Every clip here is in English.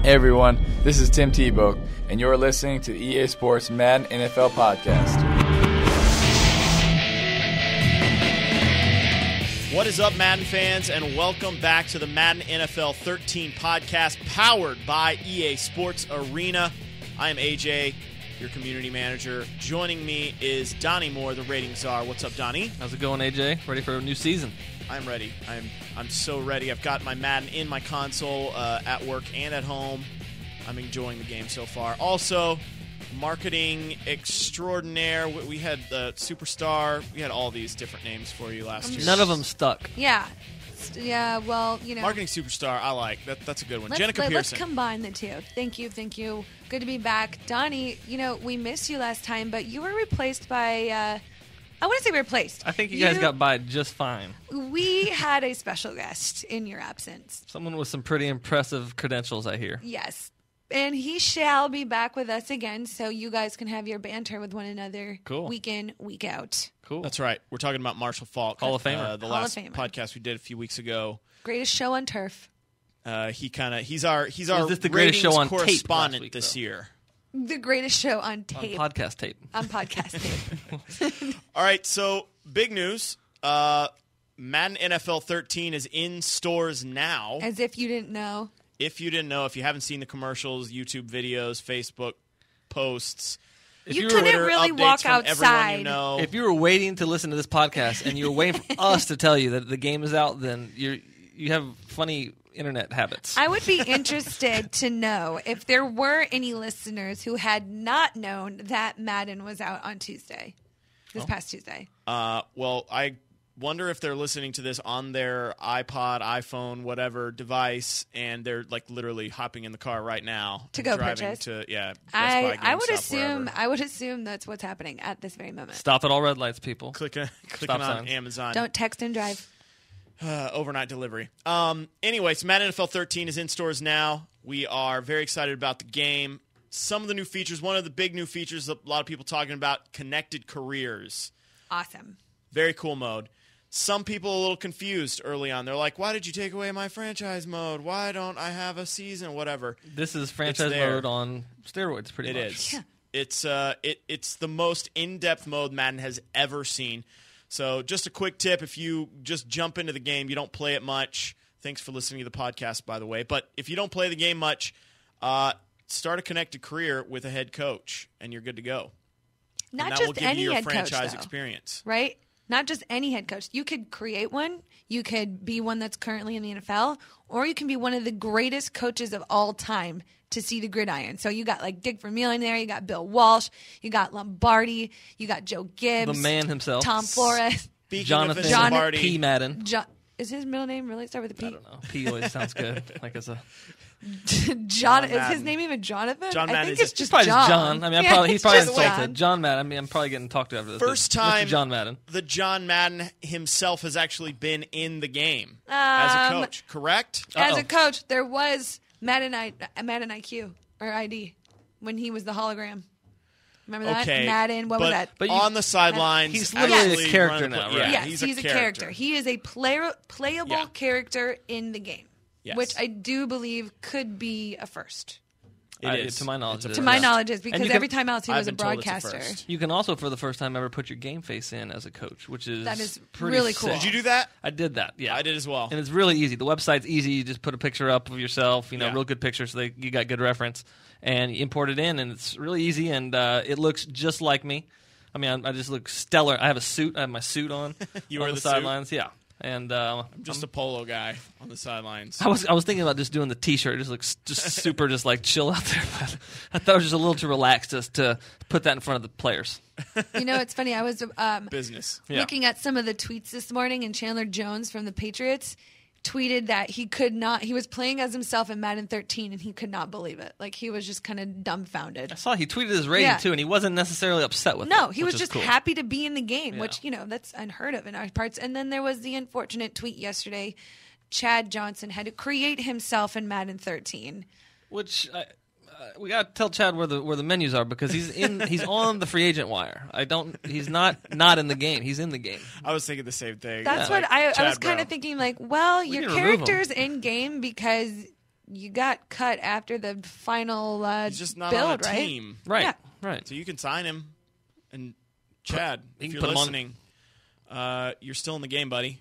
Hey everyone, this is Tim Tebow, and you're listening to the EA Sports Madden NFL Podcast. What is up, Madden fans, and welcome back to the Madden NFL 13 podcast powered by EA Sports Arena. I am AJ, your community manager. Joining me is Donnie Moore, the rating czar. What's up, Donnie? How's it going, AJ? Ready for a new season? I'm ready. I'm so ready. I've got my Madden in my console at work and at home. I'm enjoying the game so far. Also, marketing extraordinaire. We had the superstar. We had all these different names for you last year. None of them stuck. Yeah. Yeah, well, you know. Marketing superstar, I like. That's a good one. Jenica Pearson. Let's combine the two. Thank you. Good to be back. Donnie, we missed you last time, but you were replaced by... I wouldn't say replaced. I think you guys got by just fine. We had a special guest in your absence. Someone with some pretty impressive credentials, I hear. Yes. And he shall be back with us again, so you guys can have your banter with one another week in, week out. Cool. That's right. We're talking about Marshall Faulk. Hall of Famer. The last podcast we did a few weeks ago. Greatest show on turf. He's our Is this the greatest show on correspondent tape this year. The greatest show on tape. On podcast tape. On podcast tape. All right, so big news. Madden NFL 13 is in stores now. As if you didn't know. If you didn't know, if you haven't seen the commercials, YouTube videos, Facebook posts, you couldn't really walk outside. You know. If you were waiting to listen to this podcast and you were waiting for us to tell you that the game is out, then you have funny internet habits. I would be interested to know if there were any listeners who had not known that Madden was out on Tuesday, past Tuesday. Well, I wonder if they're listening to this on their iPod, iPhone, whatever device, and they're like literally hopping in the car right now to go driving purchase. To Best Buy, I would GameStop, assume. wherever. I would assume that's what's happening at this very moment. Stop at all red lights, people. Clicking Stop on signs. Amazon. Don't text and drive. Overnight delivery. Anyway, so Madden NFL 13 is in stores now. We are very excited about the game. Some of the new features, one of the big new features a lot of people talking about, connected careers. Awesome. Very cool mode. Some people a little confused early on. They're like, why did you take away my franchise mode? Why don't I have a season? Whatever. This is franchise mode on steroids, pretty much. It is. Yeah. It's the most in-depth mode Madden has ever seen. So just a quick tip, if you just jump into the game, you don't play it much. Thanks for listening to the podcast, by the way. But if you don't play the game much, start a connected career with a head coach, and you're good to go. Not and that just will give any you your head coach, franchise though. experience. Right? Not just any head coach. You could create one. You could be one that's currently in the NFL, or you can be one of the greatest coaches of all time to see the gridiron. So you got like Dick Vermeulen there, you got Bill Walsh, you got Lombardi, you got Joe Gibbs, The man himself. Tom Flores, Speaking Jonathan of Lombardi, P. Madden. Is his middle name really start with a P? I don't know. P always sounds good. Like it's a John. Is his name even Jonathan? John I Madden think is it's just probably John. just John. I mean, he's it's probably just insulted. John. John Madden. I mean, I'm probably getting talked to after this. First Mr. time John Madden. the John Madden himself has actually been in the game as a coach, correct? As a coach, there was Madden IQ or ID when he was the hologram. Remember that? Okay, Madden, what was that? But on the sidelines, He's literally a character now, right? Yeah, Yes, he's a character. He is a playable character in the game, which I do believe could be a first. It is. To my knowledge, To my knowledge, is because you can- every time else he was a I've been told it's a broadcaster. first. You can also, for the first time ever, put your game face in as a coach, which is That is pretty really sick. cool. Did you do that? I did that, yeah. I did as well. And it's really easy. The website's easy. You just put a picture up of yourself, Yeah. real good picture, so you got good reference. And you import it in, and it's really easy, and it looks just like me. I mean, I just look stellar. I have a suit. I have my suit on. You on wear the the suit? sidelines, yeah. And I'm just a polo guy on the sidelines. I was thinking about just doing the T-shirt. It just looks just super, just like chill out there. But I thought it was just a little too relaxed just to put that in front of the players. It's funny. I was Business. Yeah. looking at some of the tweets this morning, and Chandler Jones from the Patriots tweeted that he was playing as himself in Madden 13, and he could not believe it. Like, he was just kind of dumbfounded. I saw he tweeted his rating, Yeah. too, and he wasn't necessarily upset with it. No, he which was is just cool. happy to be in the game, Yeah. which, that's unheard of in our parts. And then there was the unfortunate tweet yesterday. Chad Johnson had to create himself in Madden 13. Which we got to tell Chad where the menus are, because he's on the free agent wire. He's not in the game. He's in the game. I was thinking the same thing. That's Like what I was Chad kind Brown. of thinking, like, well, We your need to remove him. character's in game because you got cut after the final He's just not build, on a right? team. Right. Yeah. Right. So you can sign him. And Chad, You if can you're put him on- listening, you're still in the game, buddy.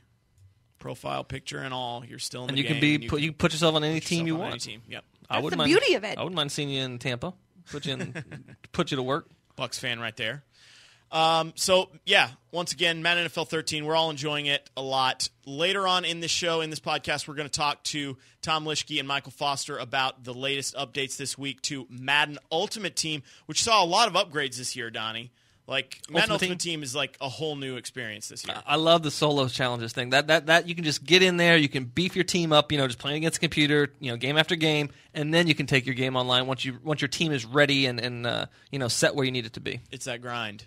Profile picture and all, you're still in And the you game. can be and you can put yourself on any put team you yourself on want. Any team. Yep. I That's the wouldn't beauty mind, of it. I wouldn't mind seeing you in Tampa. Put you to work. Bucks fan right there. So, yeah, once again, Madden NFL 13, we're all enjoying it a lot. Later on in this show, in this podcast, we're going to talk to Tom Lischke and Michael Foster about the latest updates this week to Madden Ultimate Team, which saw a lot of upgrades this year, Donnie. Like, Madden Ultimate Team is like a whole new experience this year. I love the solo challenges thing. That you can just get in there, you can beef your team up, just playing against the computer, game after game, and then you can take your game online once your team is ready and set where you need it to be. It's that grind.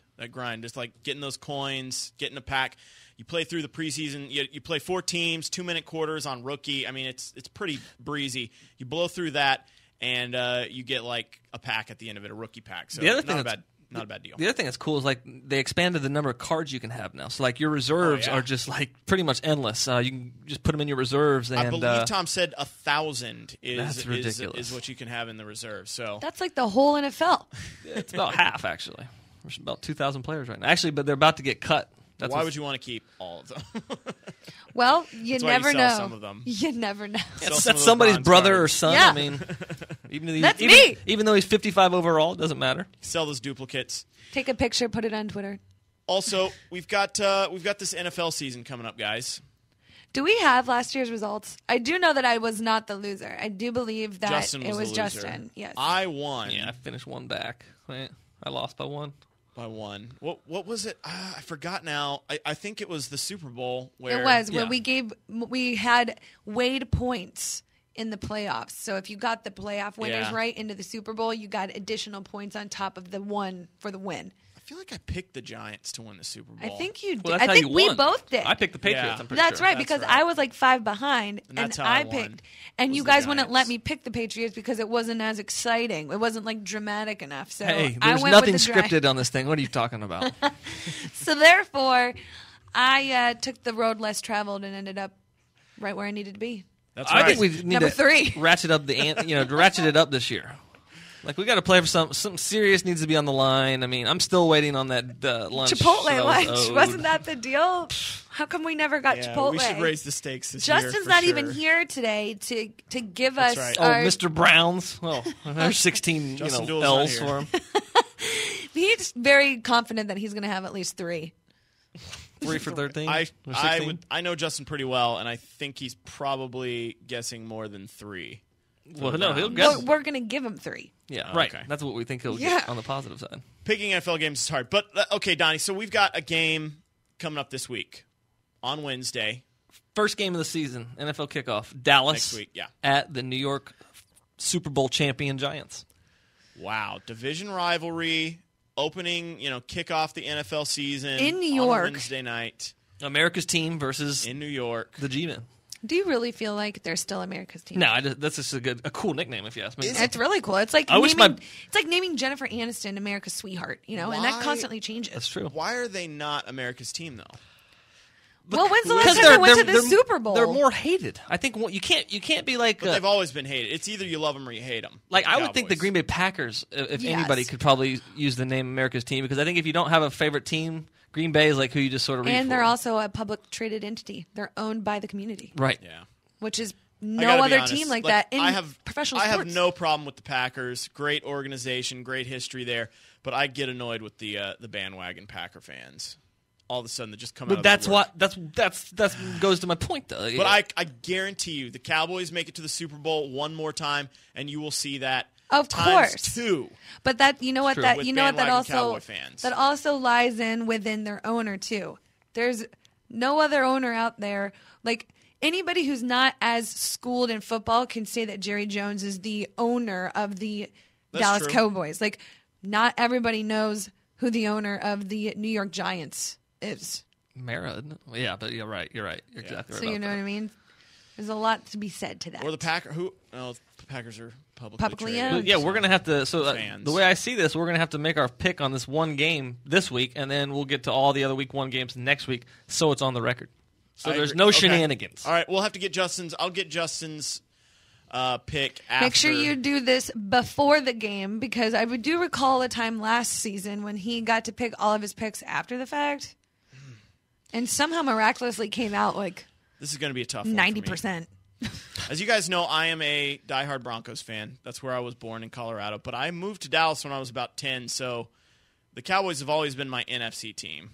Just like getting those coins, getting a pack. You play through the preseason. You play 4 teams, 2-minute quarters on rookie. I mean, it's pretty breezy. You blow through that, and you get like a pack at the end of it, a rookie pack. So The other thing not a bad deal. The other thing that's cool is like they expanded the number of cards you can have now. So like your reserves are just like pretty much endless. You can just put them in your reserves. And I believe Tom said 1,000 that's ridiculous. is what you can have in the reserves. So That's like the whole NFL. it's about half actually. There's about 2,000 players right now. Actually, but they're about to get cut. why would you want to keep all of them? Well, you That's why never you sell know. some of them. You never know. Sell some of That's those somebody's bronze brother cards. or son. Yeah. I mean, That's me. Even though he's 55 overall, it doesn't matter. Sell those duplicates. Take a picture, put it on Twitter. Also, we've got this NFL season coming up, guys. Do we have last year's results? I do know that I was not the loser. I do believe that Justin it was the loser. Justin. Yes. I won. Yeah, I finished one back. I lost by one. By one. What was it? I forgot now. I think it was the Super Bowl where It was where yeah. we had weighed points in the playoffs. So if you got the playoff winners Yeah. right into the Super Bowl, you got additional points on top of the one for the win. I feel like I picked the Giants to win the Super Bowl. I think you did. Well, that's I how think you we won. both did. I picked the Patriots. Yeah. I'm pretty That's sure. right, That's because right. I was like 5 behind, And that's how I I won, picked. And was you the guys wouldn't let Giants. me pick the Patriots because it wasn't as exciting. It wasn't like dramatic enough. So Hey, I there's went nothing with the scripted on this thing. What are you talking about? So therefore, I took the road less traveled and ended up right where I needed to be. That's I right. think we need Number to 3. ratchet up ratchet it up this year. Like we got to play for something serious needs to be on the line. I mean, I'm still waiting on that lunch. Chipotle that I lunch. was owed. Wasn't that the deal? How come we never got Yeah, Chipotle? we should raise the stakes this year. Justin's for not sure. even here today to give That's us right. Oh, our. Mr. Brown's. Well, there's 16 Justin Dool's L's not for him. He's very confident that he's going to have at least 3. 3 for 13. I or 16? know Justin pretty well, and I think he's probably guessing more than 3. Well, no, he'll Browns. guess. We're going to give him 3. Yeah, Oh, right. okay. That's what we think he'll Yeah. get on the positive side. Picking NFL games is hard, but okay, Donnie. So we've got a game coming up this week on Wednesday. First game of the season, NFL kickoff. Dallas Next week, yeah. at the New York Super Bowl champion Giants. Wow, division rivalry, opening, kick off the NFL season In New on a York. Wednesday night America's team versus in New York. the G-Men. Do you really feel like they're still America's team? No, that's just a cool nickname if you ask me. It's really cool. It's like I wish naming Jennifer Aniston America's sweetheart, and that Why- constantly changes. That's true. Why are they not America's team though? Well, when's the last Because time they went to the Super Bowl? They're more hated. I think you can't be like But they've always been hated. It's either you love them or you hate them. like I would think the Green Bay Packers, if Yes. anybody, could probably use the name America's team because I think if you don't have a favorite team, Green Bay is like who you just sort of root and they're for. also a public traded entity. They're owned by the community, right. Yeah. which is I no gotta be other honest, team like that in professional I sports. have no problem with the Packers. Great organization, great history there. But I get annoyed with the bandwagon Packer fans. All of a sudden, they just come out. But of that's the woodwork. what that goes to my point though. But I guarantee you, the Cowboys make it to the Super Bowl one more time, and you will see that. Of times course. 2. But that you know what True. that With you know what that bandwagon also Cowboy fans. that also lies in within their owner too. There's no other owner out there like anybody who's not as schooled in football can say that Jerry Jones is the owner of the That's Dallas true. Cowboys. Like not everybody knows who the owner of the New York Giants is. Mara, isn't it? Well, yeah, but you're right. You're right. You're exactly right. So you know what I mean? There's a lot to be said to that. Or the Packers. The Packers are Publicly traded. owned. Yeah, we're gonna have to. So Fans. the way I see this, we're gonna have to make our pick on this one game this week, and then we'll get to all the other Week 1 games next week, so it's on the record. So I there's agree. no Okay. shenanigans. All right, we'll have to get Justin's. I'll get Justin's pick after. Make sure you do this before the game, because I do recall a time last season when he got to pick all of his picks after the fact, and somehow miraculously came out like This is going to be a tough one 90%. As you guys know, I am a diehard Broncos fan. That's where I was born, in Colorado. But I moved to Dallas when I was about 10, so the Cowboys have always been my NFC team.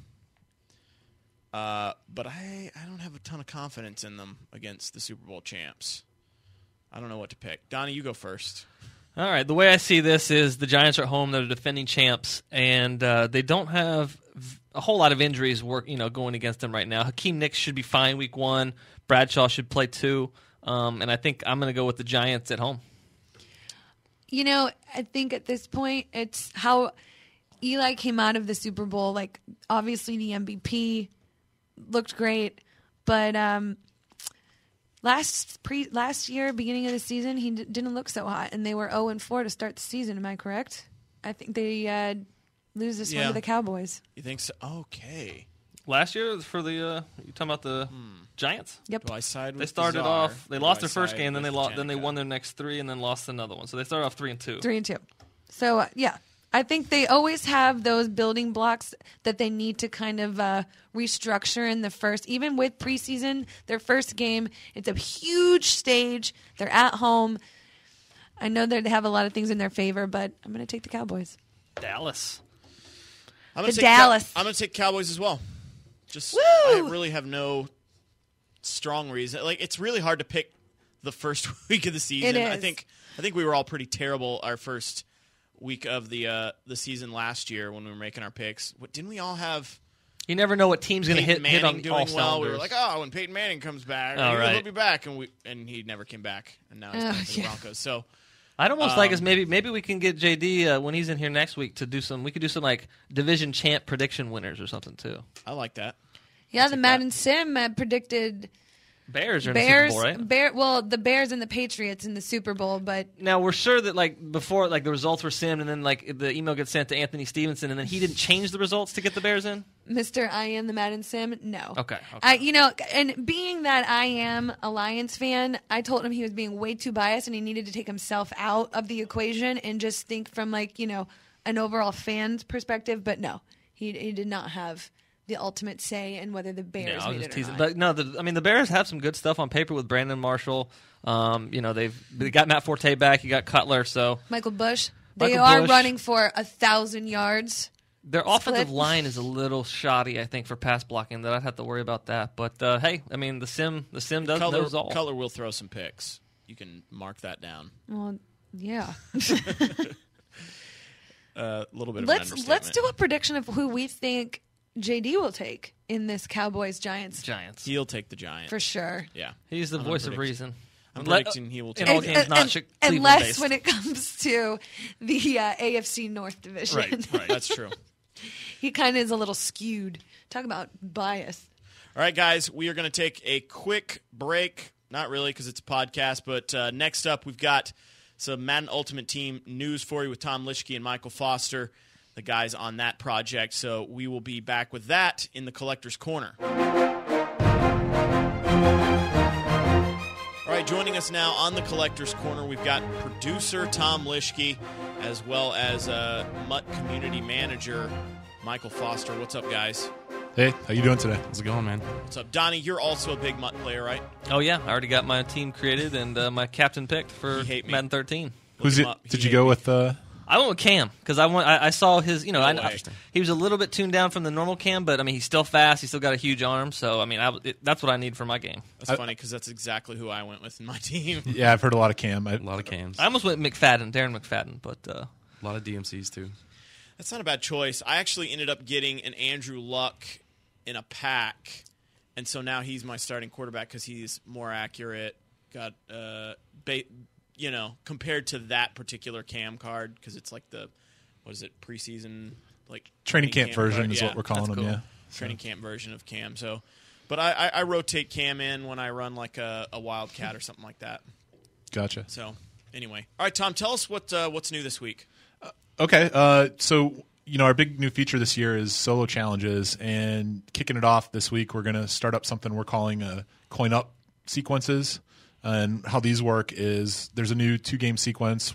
But I don't have a ton of confidence in them against the Super Bowl champs. I don't know what to pick. Donnie, you go first. All right, the way I see this is the Giants are at home. They're defending champs, and they don't have a whole lot of injuries going against them right now. Hakeem Nicks should be fine week 1. Bradshaw should play 2. And I think I'm going to go with the Giants at home. I think at this point, it's how Eli came out of the Super Bowl. Like, obviously the MVP looked great, but last year, beginning of the season, he didn't look so hot, and they were 0-4 to start the season. Am I correct? I think they lose this one to the Cowboys. You think so? Okay. Last year for the you talking about the Giants? Yep. Do I side with They started the Czar, off. They or lost do I their first side game, then with they Janica? won their next 3, and then lost another one. So they started off 3-2. 3-2. So yeah, I think they always have those building blocks that they need to kind of restructure in the first. Even with preseason, their first game, it's a huge stage. They're at home. I know that they have a lot of things in their favor, but I'm going to take the Cowboys. Dallas. I'm gonna The take Dallas. I'm going to take Cowboys as well. Just Woo! I really have no strong reason. Like, it's really hard to pick the first week of the season. It is. I think we were all pretty terrible our first week of the season last year when we were making our picks. Didn't we all have You never know what team's going to Peyton hit Manning on doing all well? cylinders. We were like, oh, when Peyton Manning comes back, Oh, right. he'll be back, and he never came back, and now he's playing for the Broncos. So I'd almost like us maybe we can get JD when he's in here next week to do some. We could do some like division champ prediction winners or something too. I like that. Yeah, the Madden Sim predicted Bears are in the Super Bowl, right? the Bears and the Patriots in the Super Bowl, but Now we're sure that like before like the results were simmed and then like the email gets sent to Anthony Stevenson and then he didn't change the results to get the Bears in. Mr. I am the Madden Sim, no. Okay. And being that I am a Lions fan, I told him he was being way too biased and he needed to take himself out of the equation and just think from an overall fan's perspective. But no, he did not have the ultimate say in whether the Bears made it or not. But no, the Bears have some good stuff on paper with Brandon Marshall. They got Matt Forte back. You got Cutler. So Michael Bush. Michael They are Bush. running for 1,000 yards. their offensive Split. line is a little shoddy, I think, for pass blocking. That I'd have to worry about that. But hey, I mean the sim knows all. Cutler will throw some picks. You can mark that down. Well, yeah. A little bit of an understatement. Let's do a prediction of who we think JD will take in this Cowboys-Giants. Giants. He'll take the Giant. For sure. Yeah. He's the I'm voice of predicting- reason. I'm predicting he will take in all the games, not Cleveland unless based. when it comes to the AFC North division. Right. That's true. He kind of is a little skewed. Talk about bias. All right, guys, we are going to take a quick break. Not really because it's a podcast, but next up we've got some Madden Ultimate Team news for you with Tom Lischke and Michael Foster, the guys on that project. So we will be back with that in the Collector's Corner. All right, joining us now on the Collector's Corner, we've got producer Tom Lischke as well as Mutt Community Manager Michael Foster. What's up, guys? Hey, how you doing today? How's it going, man? What's up? Donnie, you're also a big Mutt player, right? Oh yeah, I already got my team created and my captain picked for You hate me. Madden 13. Who's Look it? him up. Did He you go hate with? I went with Cam because I saw his, way. he was a little bit tuned down from the normal Cam, but I mean he's still fast. He's still got a huge arm, so I mean that's what I need for my game. That's funny because that's exactly who I went with in my team. Yeah, I've heard a lot of Cam. A lot of cams. I almost went Darren McFadden, but A lot of DMCs, too. That's not a bad choice. I actually ended up getting an Andrew Luck in a pack, and so now he's my starting quarterback because he's more accurate. Got compared to that particular Cam card because it's like the preseason Training camp version card. is what we're calling that's them. cool. Yeah. Training camp version of Cam. So, but I rotate Cam in when I run like a Wildcat or something like that. Gotcha. So anyway, all right, Tom, tell us what's new this week. Okay. So our big new feature this year is solo challenges, and kicking it off this week, we're going to start up something we're calling coin up sequences. And how these work is there's a new 2-game sequence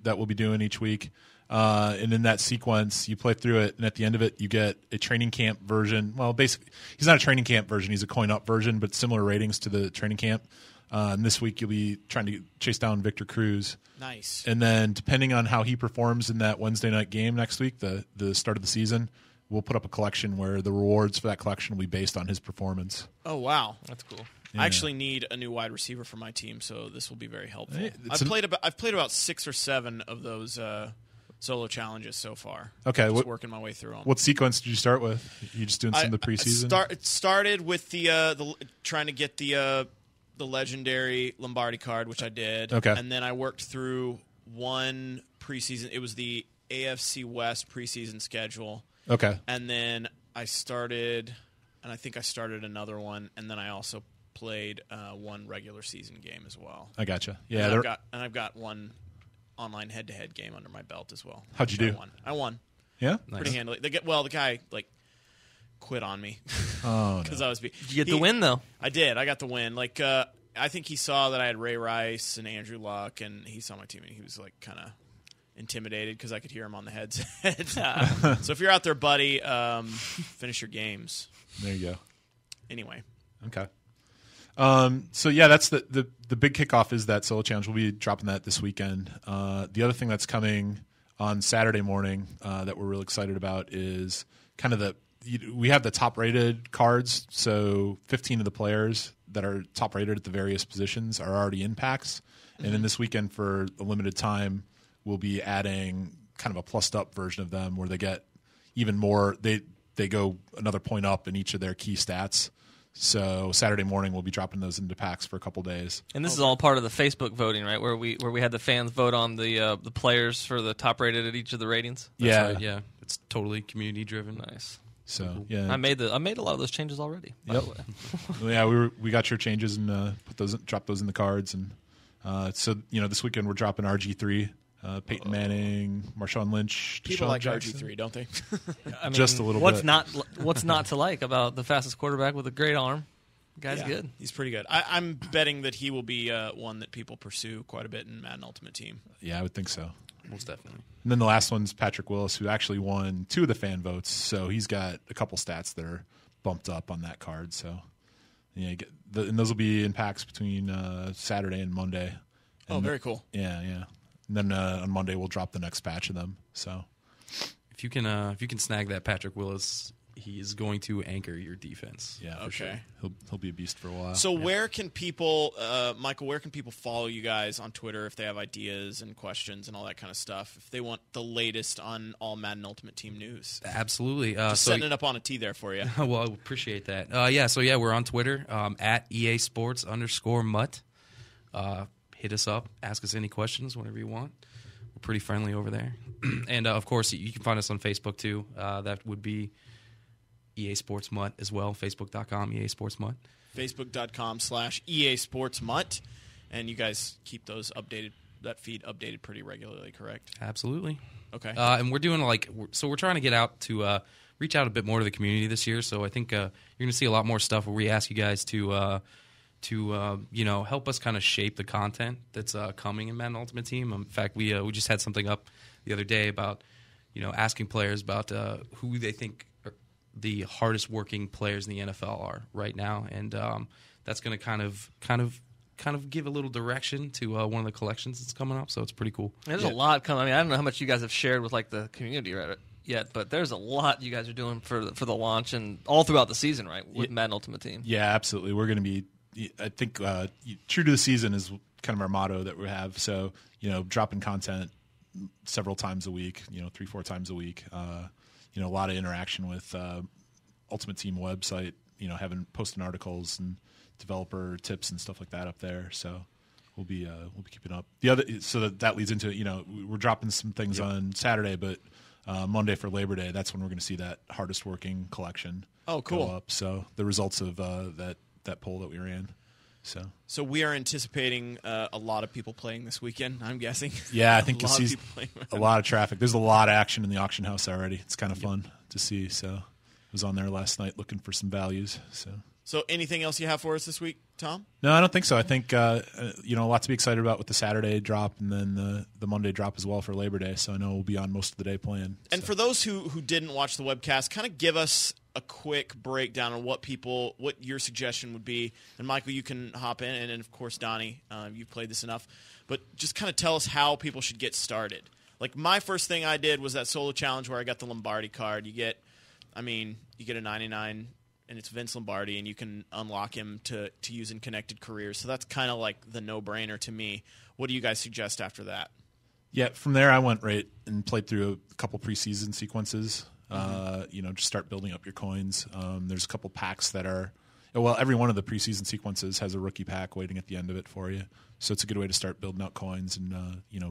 that we'll be doing each week. And in that sequence, you play through it, and at the end of it, you get a training camp version. Well, basically, he's not a training camp version. He's a coin-up version, but similar ratings to the training camp. And this week, you'll be trying to chase down Victor Cruz. Nice. And then depending on how he performs in that Wednesday night game next week, the start of the season, we'll put up a collection where the rewards for that collection will be based on his performance. Oh, wow. That's cool. I actually need a new wide receiver for my team, so this will be very helpful. It's I've played about 6 or 7 of those solo challenges so far. Okay. Just working my way through them. What sequence did you start with? You just doing some of the preseason? It started with the trying to get the legendary Lombardi card, which I did. Okay. And then I worked through one preseason. It was the AFC West preseason schedule. Okay. And then I started another one, and then I also played one regular season game as well. I gotcha. Yeah. And I've got one online head-to-head game under my belt as well. How'd you do? I won. Yeah? Pretty handily. The guy quit on me. Oh, because no. I was. You get the win though. I did. I got the win. I think he saw that I had Ray Rice and Andrew Luck, and he saw my team, and he was kind of intimidated because I could hear him on the headset. So if you're out there, buddy, finish your games. There you go. Anyway. Okay. So yeah, that's the big kickoff is that solo challenge. We'll be dropping that this weekend. The other thing that's coming on Saturday morning that we're really excited about is kind of we have the top rated cards. So 15 of the players that are top rated at the various positions are already in packs. Mm-hmm. And then this weekend for a limited time, we'll be adding kind of a plussed up version of them where they get even more. They go another point up in each of their key stats. So Saturday morning we'll be dropping those into packs for a couple days. And this is all part of the Facebook voting, right? Where we had the fans vote on the players for the top rated at each of the ratings. That's right, yeah. It's totally community driven. Nice. So yeah, I made a lot of those changes already. By the way. Yeah, we got your changes and dropped those in the cards, and so this weekend we're dropping RG3, Peyton Manning, Marshawn Lynch. People Deshaun like Jackson. RG3, don't they? I mean, just a little what's bit. What's not to like about the fastest quarterback with a great arm? The guy's good. He's pretty good. I'm betting that he will be one that people pursue quite a bit in Madden Ultimate Team. Yeah, I would think so. Most definitely. And then the last one's Patrick Willis, who actually won 2 of the fan votes. So he's got a couple stats that are bumped up on that card. So yeah, and those will be in packs between Saturday and Monday. And very cool. Yeah. And then on Monday we'll drop the next batch of them. So if you can snag that Patrick Willis, he is going to anchor your defense. Yeah, okay. Sure. He'll be a beast for a while. So where can people, Michael? Where can people follow you guys on Twitter if they have ideas and questions and all that kind of stuff? If they want the latest on all Madden Ultimate Team news, Absolutely. Just setting it up on a tee there for you. Well, I appreciate that. We're on Twitter at EA Sports _MUT. Hit us up, ask us any questions, whatever you want. We're pretty friendly over there. And of course, you can find us on Facebook too. That would be EA Sports Mutt as well. Facebook.com EA Sports Mutt. Facebook.com/EA Sports Mutt. And you guys keep that feed updated pretty regularly, correct? Absolutely. Okay. And we're doing we're trying to get out to reach out a bit more to the community this year. So I think you're going to see a lot more stuff where we ask you guys to help us kind of shape the content that's coming in Madden Ultimate Team. In fact, we just had something up the other day about asking players about who they think are the hardest working players in the NFL are right now, and that's going to kind of give a little direction to one of the collections that's coming up. So it's pretty cool. There's a lot coming. I mean, I don't know how much you guys have shared with the community yet, but there's a lot you guys are doing for the launch and all throughout the season, right? With Madden Ultimate Team. Yeah, absolutely. We're going to be. I think true to the season is kind of our motto that we have. So, dropping content several times a week, 3-4 times a week. A lot of interaction with Ultimate Team website, posting articles and developer tips and stuff like that up there. So we'll be keeping up. That leads into we're dropping some things on Saturday, but Monday for Labor Day, that's when we're going to see that hardest working collection. Oh, cool. Go up. So the results of that poll that we ran. So we are anticipating a lot of people playing this weekend, I'm guessing. Yeah, I think a lot you'll see a lot of traffic. There's a lot of action in the auction house already. It's kind of fun to see. So I was on there last night looking for some values. So anything else you have for us this week, Tom? No, I don't think so. I think a lot to be excited about with the Saturday drop and then the Monday drop as well for Labor Day. So I know we'll be on most of the day playing. And for those who didn't watch the webcast, kind of give us a quick breakdown on what your suggestion would be. And Michael, you can hop in, and of course Donnie, you've played this enough, but just kind of tell us how people should get started. Like my first thing I did was that solo challenge where I got the Lombardi card. You get a 99. And it's Vince Lombardi, and you can unlock him to use in connected careers. So that's kind of like the no-brainer to me. What do you guys suggest after that? Yeah, from there I went right and played through a couple preseason sequences. Just start building up your coins. There's a couple packs that are every one of the preseason sequences has a rookie pack waiting at the end of it for you. So it's a good way to start building out coins and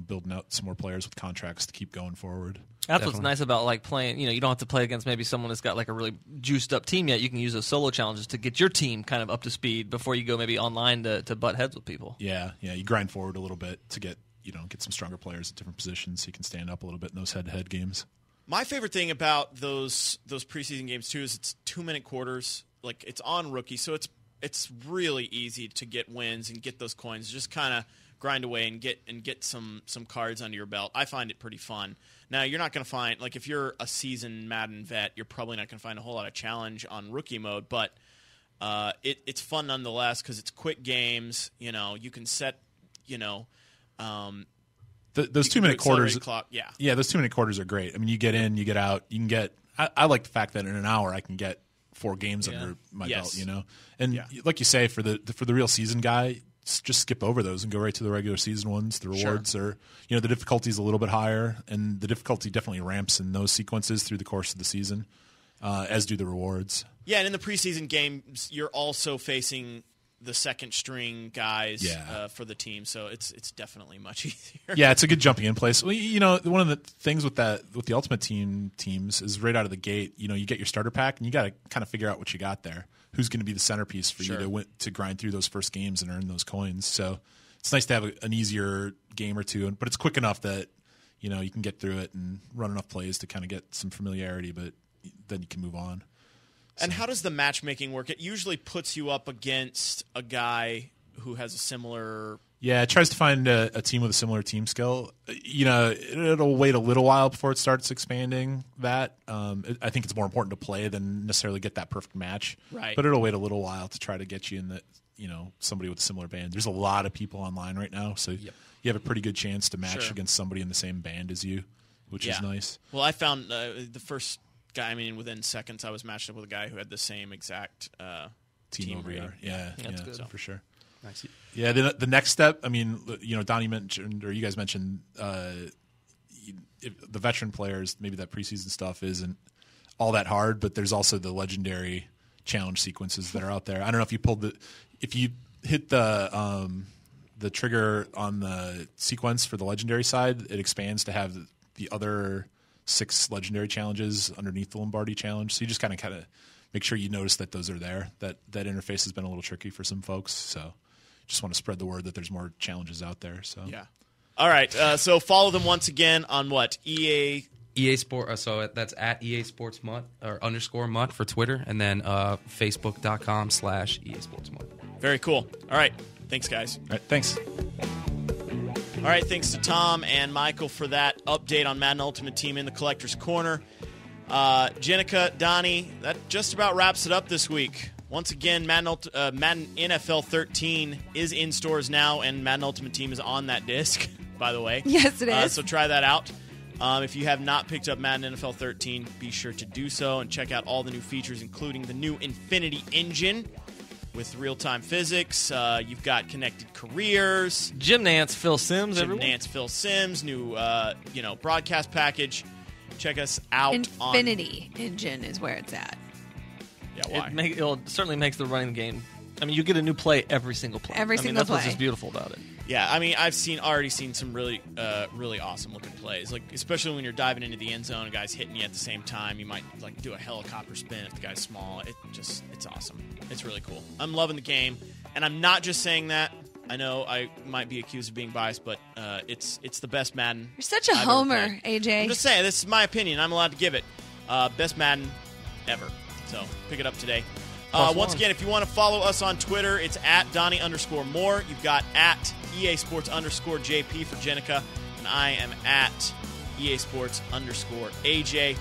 building out some more players with contracts to keep going forward. That's what's nice about like playing. You don't have to play against maybe someone that's got like a really juiced up team yet. You can use those solo challenges to get your team kind of up to speed before you go maybe online to butt heads with people. Yeah. You grind forward a little bit to get some stronger players at different positions so you can stand up a little bit in those head-to-head games. My favorite thing about those preseason games too is it's 2-minute quarters. Like it's on rookie, so it's really easy to get wins and get those coins. Just kind of grind away and get some cards under your belt. I find it pretty fun. Now, you're not going to find, like if you're a seasoned Madden vet, you're probably not going to find a whole lot of challenge on rookie mode, but it's fun nonetheless because it's quick games. You can set, those 2-minute quarters. Clock, yeah. Yeah, those 2-minute quarters are great. I mean, you get in, you get out. You can get. I like the fact that in an hour I can get 4 games under my belt. And like you say, for the real season guy, just skip over those and go right to the regular season ones. The rewards are, the difficulty is a little bit higher, and the difficulty definitely ramps in those sequences through the course of the season, as do the rewards. Yeah, and in the preseason games, you're also facing the second string guys for the team, so it's definitely much easier. Yeah, it's a good jumping in place. Well, one of the things with the Ultimate Team teams is right out of the gate. You get your starter pack, and you got to kind of figure out what you got there. Who's going to be the centerpiece for you to grind through those first games and earn those coins? So it's nice to have an easier game or two, but it's quick enough that you can get through it and run enough plays to kind of get some familiarity, but then you can move on. And how does the matchmaking work? It usually puts you up against a guy who has a similar... Yeah, it tries to find a team with a similar team skill. It'll wait a little while before it starts expanding that. I think it's more important to play than necessarily get that perfect match. Right. But it'll wait a little while to try to get you in the, somebody with a similar band. There's a lot of people online right now, so you have a pretty good chance to match against somebody in the same band as you, which is nice. Well, I found the first guy, within seconds I was matched up with a guy who had the same exact team over. Yeah, that's good. So for sure. Nice. Yeah, the next step, Donnie mentioned, or you guys mentioned, the veteran players, maybe that preseason stuff isn't all that hard, but there's also the legendary challenge sequences that are out there. I don't know if you hit the trigger on the sequence for the legendary side, it expands to have the other 6 legendary challenges underneath the Lombardi challenge. So you just kind of make sure you notice that those are there. That interface has been a little tricky for some folks, so just want to spread the word that there's more challenges out there. So all right. So follow them once again on what? EA Sport. So that's at EA Sports Mutt or _Mutt for Twitter, and then Facebook.com/EA Sports Mutt. Very cool. All right. Thanks, guys. All right. Thanks. All right. Thanks to Tom and Michael for that update on Madden Ultimate Team in the Collector's Corner. Jenica, Donnie, that just about wraps it up this week. Once again, Madden NFL 13 is in stores now, and Madden Ultimate Team is on that disc, by the way. Yes, it is. So try that out. If you have not picked up Madden NFL 13, be sure to do so and check out all the new features, including the new Infinity Engine with real-time physics. You've got connected careers. Jim Nance, Phil Sims, Phil Sims, new broadcast package. Check us out. Infinity Engine is where it's at. Yeah, why? It certainly makes the running game. You get a new play every single play. That's what's just beautiful about it. Yeah, I've already seen some really, really awesome looking plays. Like especially when you're diving into the end zone, and guys hitting you at the same time. You might do a helicopter spin if the guy's small. It's awesome. It's really cool. I'm loving the game, and I'm not just saying that. I know I might be accused of being biased, but it's the best Madden. You're such a homer, AJ. I'm just saying, this is my opinion. I'm allowed to give it. Best Madden ever. So pick it up today. Once again, if you want to follow us on Twitter, it's at Donnie_Moore. You've got at EA Sports_JP for Jenica, and I am at EA Sports_AJ.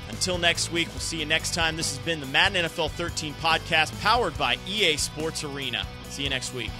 Until next week, we'll see you next time. This has been the Madden NFL 13 podcast powered by EA Sports Arena. See you next week.